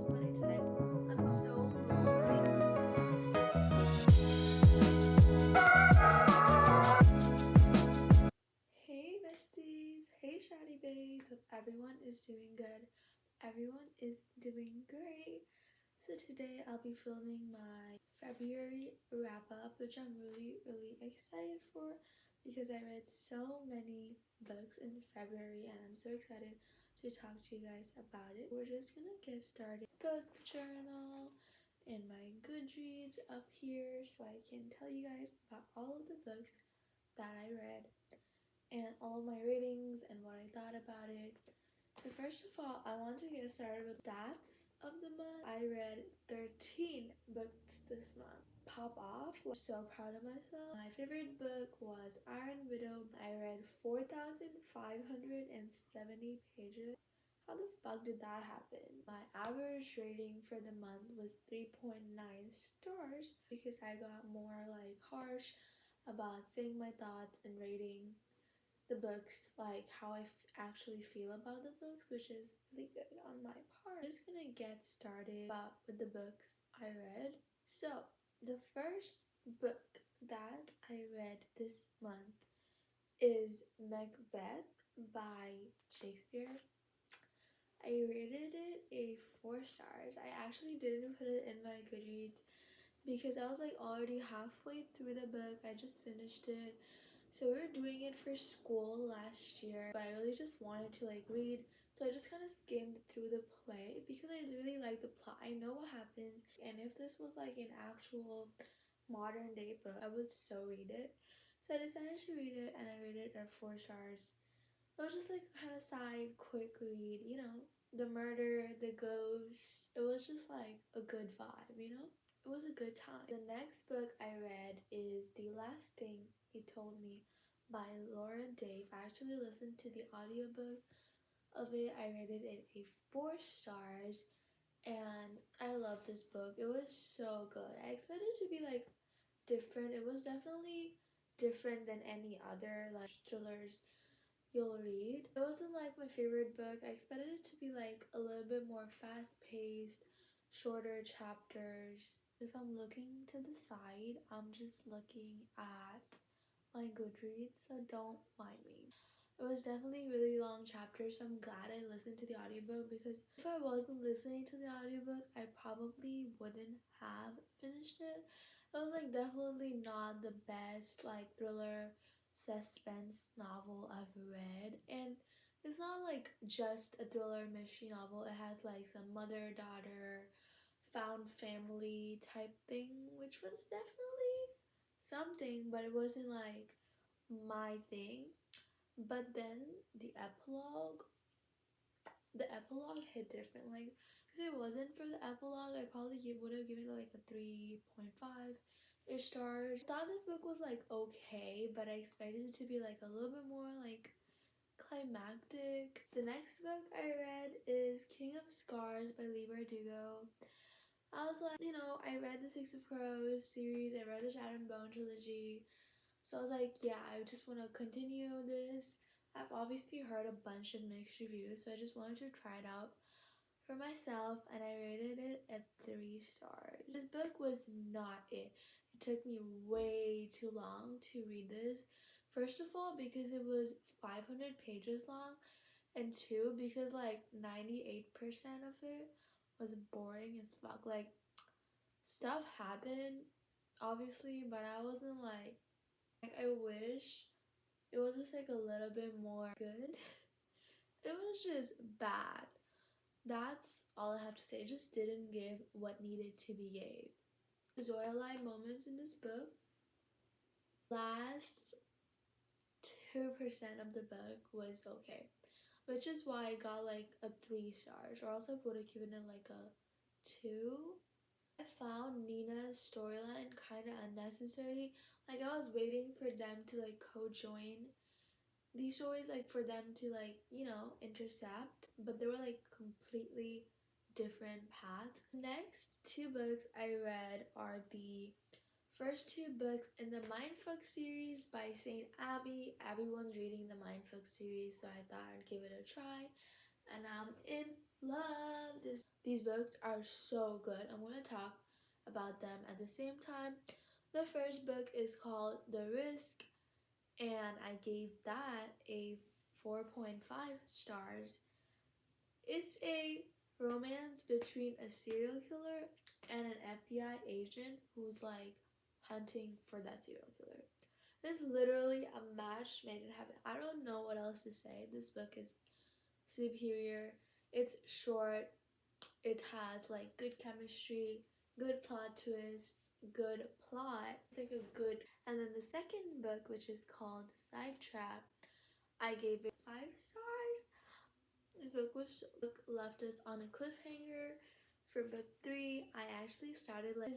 last night today. I'm so lonely. Hey besties, hey shawty babes. Hope everyone is doing good. Everyone is doing great. So today I'll be filming my February wrap up, which I'm really excited for because I read so many books in February and I'm so excited to talk to you guys about it. We're just gonna get started. Book journal and my Goodreads up here so I can tell you guys about all of the books that I read and all of my ratings and what I thought about it. So first of all, I want to get started with stats of the month. I read 13 books this month. Pop off. I'm so proud of myself. My favorite book was Iron Widow. I read 4,570 pages. How the fuck did that happen? My average rating for the month was 3.9 stars because I got more like harsh about saying my thoughts and rating the books, like how I actually feel about the books, which is really good on my part. I'm just gonna get started with the books I read. So, the first book that I read this month is Macbeth by Shakespeare. I rated it a 4 stars. I actually didn't put it in my Goodreads because I was like already halfway through the book. I just finished it. So we were doing it for school last year, but I really just wanted to like read. So I just kind of skimmed through the play because I really like the plot. I know what happens, and if this was like an actual modern day book, I would so read it. So I decided to read it, and I rated it at 4 stars. It was just like a kind of side, quick read, you know. The murder, the ghosts, it was just like a good vibe, you know. It was a good time. The next book I read is The Last Thing He Told Me by Laura Dave. I actually listened to the audiobook of it. I rated it a 4 stars and I love this book. It was so good. I expected it to be like different. It was definitely different than any other like thrillers you'll read. It wasn't like my favorite book. I expected it to be like a little bit more fast paced, shorter chapters. If I'm looking to the side, I'm just looking at my Goodreads, so don't mind me. It was definitely really long chapters, so I'm glad I listened to the audiobook because if I wasn't listening to the audiobook, I probably wouldn't have finished it. It was like definitely not the best like thriller suspense novel I've read, and it's not like just a thriller mystery novel. It has like some mother-daughter found family type thing, which was definitely something, but it wasn't like my thing. But then the epilogue hit different. Like if it wasn't for the epilogue, I probably would have given it like a 3.5 ish stars. I thought this book was like okay, but I expected it to be like a little bit more like climactic. The next book I read is King of Scars by Leigh Bardugo. I was like, I read the Six of Crows series, I read the Shadow and Bone trilogy, so I was like, yeah, I just want to continue this. I've obviously heard a bunch of mixed reviews, so I just wanted to try it out for myself, and I rated it at 3 stars. This book was not it. It took me way too long to read this. First of all, because it was 500 pages long, and two, because like 98% of it was boring as fuck. Like, stuff happened, obviously, but I wasn't like I wish it was just like a little bit more good. It was just bad. That's all I have to say. It just didn't give what needed to be gave. Zoya moments in this book. Last 2% of the book was okay, which is why I got like a 3 stars, or else I would have given it like a 2. I found Nina's storyline kind of unnecessary. Like I was waiting for them to like co-join these stories, like for them to like intercept, but they were like completely different paths. Next 2 books I read are the first 2 books in the Mindfuck series by Saint Abby. Everyone's reading the Mindfuck series, so I thought I'd give it a try, and I'm in love. These books are so good. I'm going to talk about them at the same time. The first book is called The Risk, and I gave that a 4.5 stars. It's a romance between a serial killer and an FBI agent who's like hunting for that serial killer. It's literally a match made in heaven. I don't know what else to say. This book is superior. It's short. It has like good chemistry, good plot twists, good plot. It's like a good. And then the second book, which is called Sidetrack, I gave it 5 stars. This book left us on a cliffhanger. For book 3, I actually started like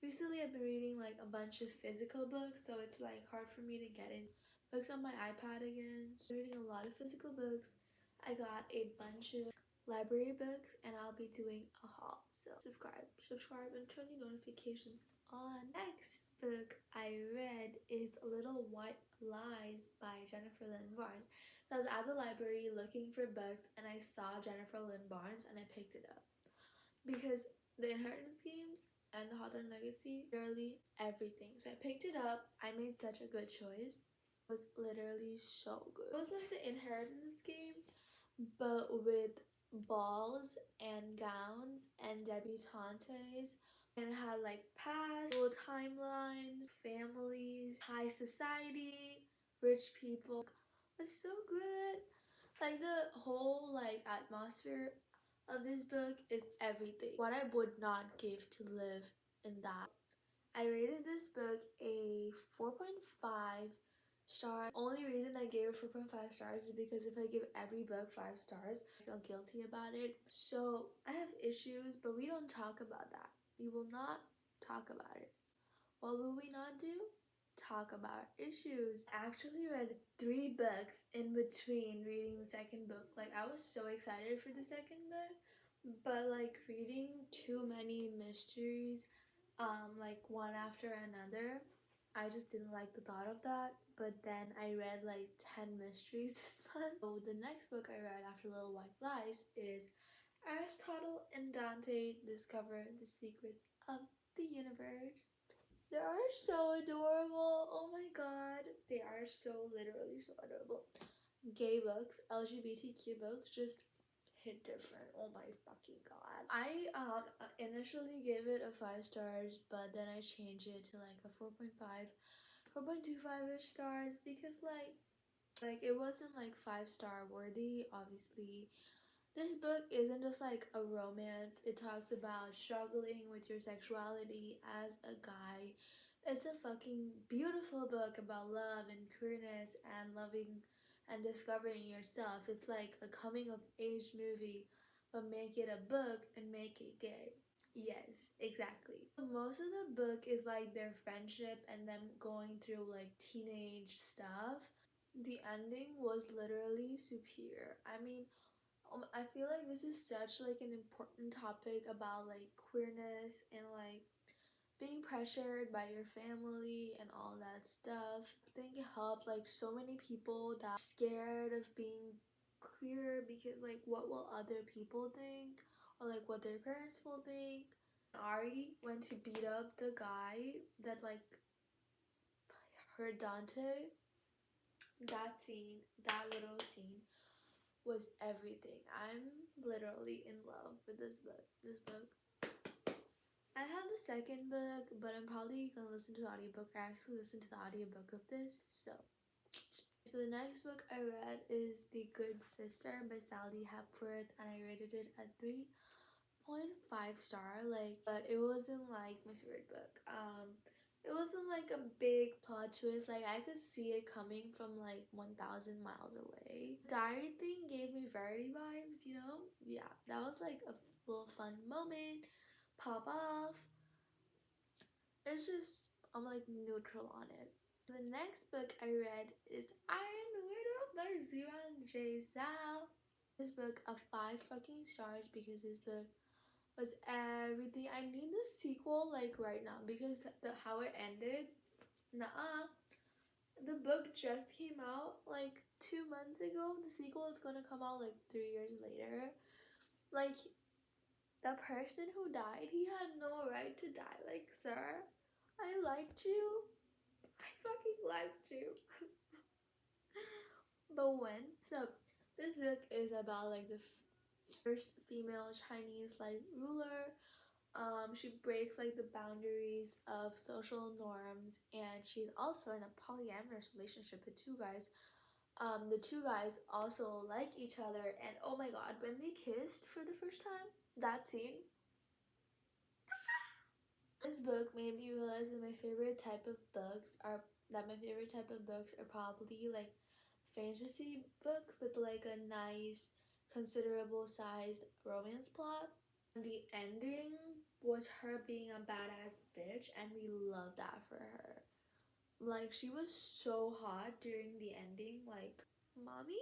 recently. I've been reading like a bunch of physical books, so it's like hard for me to get in books on my iPad again. So I'm reading a lot of physical books. I got a bunch of library books, and I'll be doing a haul. So subscribe, and turn the notifications on. Next book I read is Little White Lies by Jennifer Lynn Barnes. I was at the library looking for books, and I saw Jennifer Lynn Barnes, and I picked it up because the Inheritance Games and the Hawthorne Legacy, literally everything. So I picked it up. I made such a good choice. It was literally so good. It was like the Inheritance Games, but with balls and gowns and debutantes, and it had like past, little timelines, families, high society, rich people. It was so good. Like the whole like atmosphere of this book is everything. What I would not give to live in that. I rated this book a 4.5 star. Only reason I gave it 4.5 stars is because if I give every book 5 stars, I feel guilty about it. So I have issues, but we don't talk about that. We will not talk about it. What will we not do? Talk about issues. I actually read 3 books in between reading the second book. Like I was so excited for the second book, but like reading too many mysteries, like one after another, I just didn't like the thought of that. But then I read like 10 mysteries this month. So the next book I read after Little White Lies is Aristotle and Dante Discover the Secrets of the Universe. They are so adorable. Oh my god. They are so literally so adorable. Gay books, LGBTQ books just hit different. Oh my fucking god. I initially gave it a 5 stars, but then I changed it to like a 4.5, 4.25ish stars because like it wasn't like 5-star worthy, obviously. This book isn't just like a romance. It talks about struggling with your sexuality as a guy. It's a fucking beautiful book about love and queerness and loving and discovering yourself. It's like a coming of age movie, but make it a book and make it gay. Yes, exactly. Most of the book is like their friendship and them going through like teenage stuff. The ending was literally superior. I mean, I feel like this is such like an important topic about like queerness and like being pressured by your family and all that stuff. I think it helped like so many people that are scared of being queer because like what will other people think or like what their parents will think. Ari went to beat up the guy that like hurt Dante. That scene, that little scene was everything. I'm literally in love with this book. I have the second book, but I'm probably gonna listen to the audiobook. I actually listened to the audiobook of this, so the next book I read is The Good Sister by Sally Hepworth, and I rated it at 3.5 star. Like, but it wasn't like my favorite book. It wasn't like a big plot twist. Like I could see it coming from like 1,000 miles away. Diary thing gave me Verity vibes, you know? Yeah, that was like a little fun moment. Pop off. It's just, I'm like neutral on it. The next book I read is Iron Widow by Ziran J. Zhao. This book of 5 fucking stars because this book was everything. I need the sequel like right now because how it ended. Nah, the book just came out like 2 months ago. The sequel is gonna come out like 3 years later. Like The person who died, he had no right to die. Like, sir, I liked you. I fucking liked you. But when? So, this book is about like the first female Chinese like ruler. She breaks like the boundaries of social norms, and she's also in a polyamorous relationship with two guys. The two guys also like each other, and oh my god, when they kissed for the first time, that scene, this book made me realize that my favorite type of books are probably like fantasy books with like a nice, considerable sized romance plot. The ending was her being a badass bitch, and we loved that for her. Like, she was so hot during the ending. Like, mommy?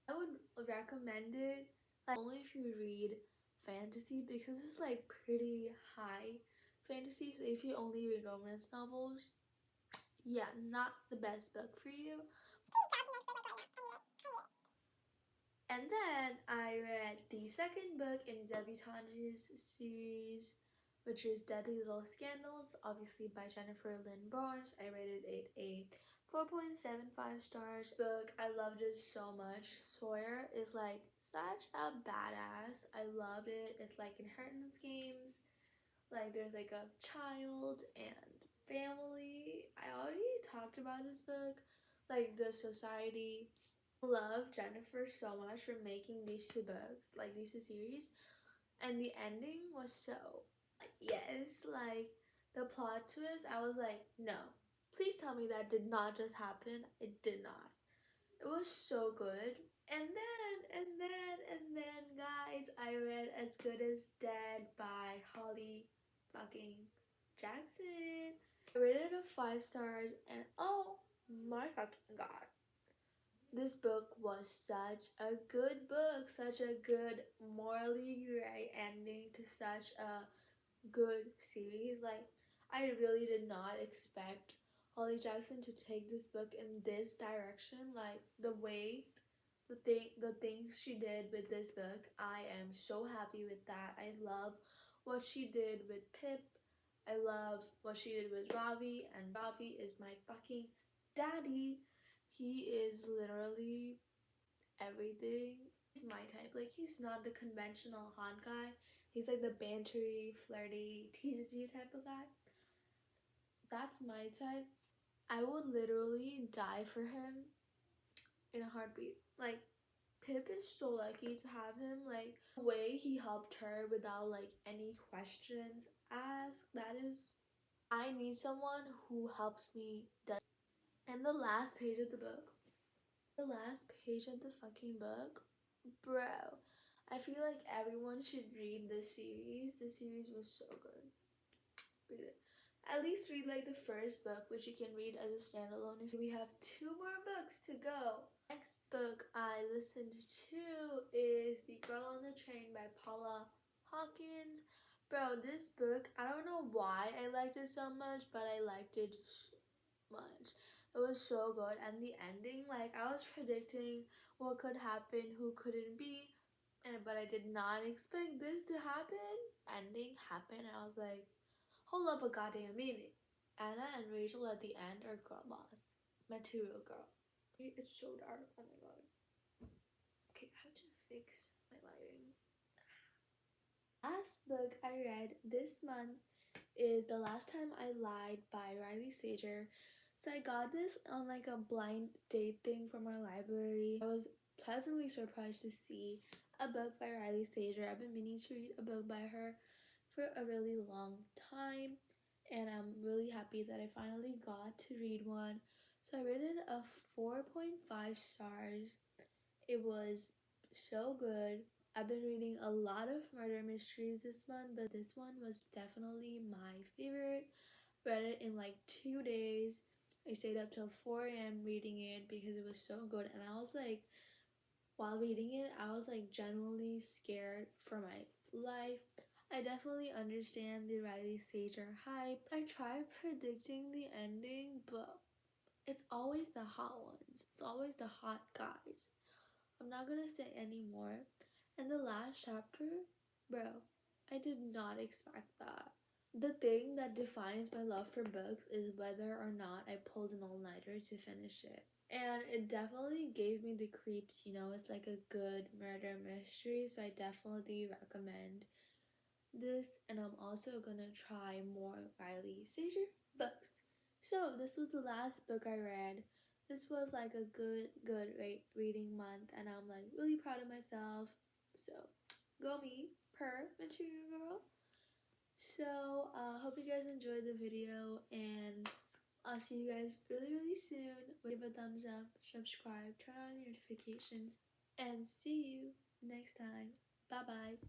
I would recommend it, like, only if you read fantasy, because it's like pretty high fantasy. So if you only read romance novels, yeah, not the best book for you. And then I read the second book in Debutante's series, which is Deadly Little Scandals, obviously by Jennifer Lynn Barnes. I rated it a 4.75 stars. Book, I loved it so much. Sawyer is like such a badass. I loved it. It's like inheritance games. Like, there's like a child and family. I already talked about this book, like the society. I love Jennifer so much for making these two books, like these two series, and the ending was so, yes, like the plot twist. I was like, no, please tell me that did not just happen. It did not. It was so good. And then, guys, I read As Good as Dead by Holly fucking Jackson. I rated it 5 stars, and oh my fucking god. This book was such a good book, such a good, morally gray ending to such a good series. Like, I really did not expect Holly Jackson to take this book in this direction. Like, the way, the things she did with this book, I am so happy with that. I love what she did with Pip. I love what she did with Ravi, and Ravi is my fucking daddy. He is literally everything. He's my type. Like, he's not the conventional hot guy. He's like the bantery, flirty, teases you type of guy. That's my type. I would literally die for him in a heartbeat. Like, Pip is so lucky to have him. Like, the way he helped her without like any questions asked, that is, I need someone who helps me. And the last page of the book, the last page of the fucking book, bro, I feel like everyone should read this series. The series was so good. Read it. At least read like the first book, which you can read as a standalone. If we have 2 more books to go. Next book I listened to is The Girl on the Train by Paula Hawkins. Bro, this book, I don't know why I liked it so much, but I liked it so much. It was so good, and the ending, like, I was predicting what could happen, who couldn't be, but I did not expect this to happen. Ending happened, and I was like, hold up a goddamn minute. Anna and Rachel at the end are girl boss. Material girl. It's so dark. Oh my god. Okay, I have to fix my lighting. Last book I read this month is The Last Time I Lied by Riley Sager. So I got this on like a blind date thing from our library. I was pleasantly surprised to see a book by Riley Sager. I've been meaning to read a book by her for a really long time, and I'm really happy that I finally got to read one. So I rated it a 4.5 stars. It was so good. I've been reading a lot of murder mysteries this month, but this one was definitely my favorite. Read it in like 2 days. I stayed up till 4 a.m. reading it because it was so good, and I was like, while reading it, I was like genuinely scared for my life. I definitely understand the Riley Sager hype. I tried predicting the ending, but it's always the hot ones. It's always the hot guys. I'm not gonna say any more. And the last chapter, bro, I did not expect that. The thing that defines my love for books is whether or not I pulled an all-nighter to finish it. And it definitely gave me the creeps, you know, it's like a good murder mystery, so I definitely recommend this. And I'm also gonna try more Riley Sager books. So this was the last book I read. This was like a good reading month, and I'm like really proud of myself. So go me, per Material Girl. So hope you guys enjoyed the video, and I'll see you guys really soon. Give a thumbs up, subscribe, turn on notifications, and see you next time. Bye bye.